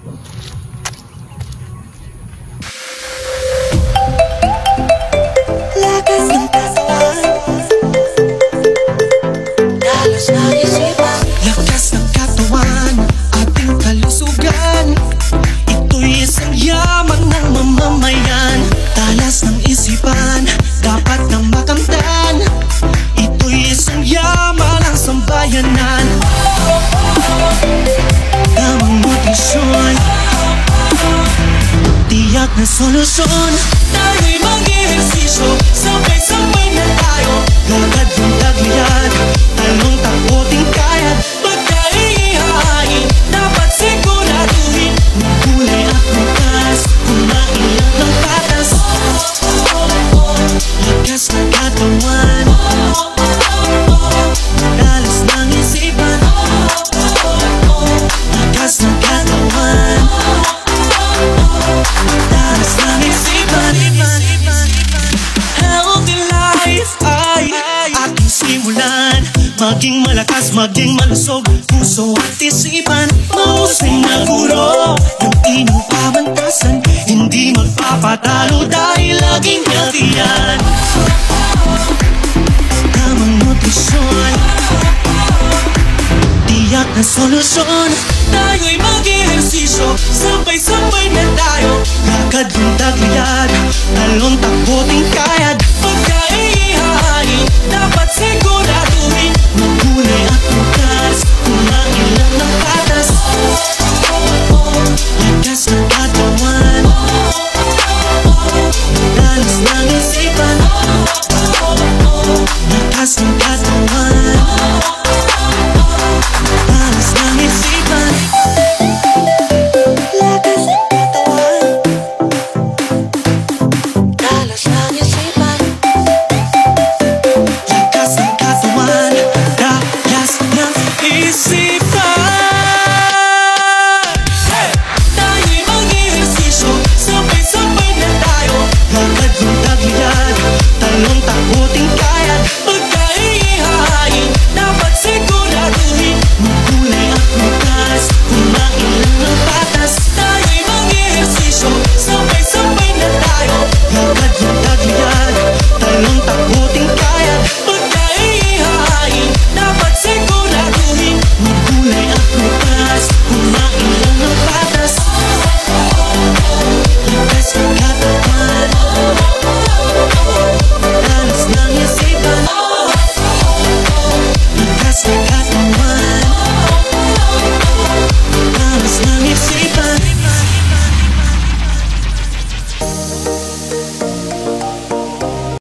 Lakas ng katawan, dalos ng isipan. Lakas ng katawan, ating kalusugan. Ito'y isang yaman ng mamamayan. Talas ng isipan, dapat nang makamtan. Ito'y isang yaman ng sambayanan. Tamang nutrisyon, tiyak na solusyon. Tayo'y mag-ehersisyo, sabay-sabay na tayo. Lakad yung tagliyad, talong takbo tingkayad. Pagka-ihahain, dapat siguraduhin. Magulay at bukas, kumain lang ng patas. Lakas ng katawan, dalos ng isipan. Lakas ng katawan, dalos ng isipan. Healthy life ay ating simulan. Maging malakas, maging malusog, puso at isipan. Mahusay na guro, yung inyong pamantasan. Hindi magpapatalo dahil laging healthy yan. Tamang nutrisyon, tiyak na solusyon. Tayo'y mag-ehersisyo, sabay-sabay na tayo. Lakad yung tagliyad, talon takbo tingkayad. Pagka-ihahain, dapat siguraduhin. Magulay at bukas, kumain lang ng patas. Lakas ng katawan, dalos ng isipan. Lakas ng katawan, dalos ng isipan. Lakas ng katawan, dalos ng isipan. Lakas ng katawan, dalas ng isipan.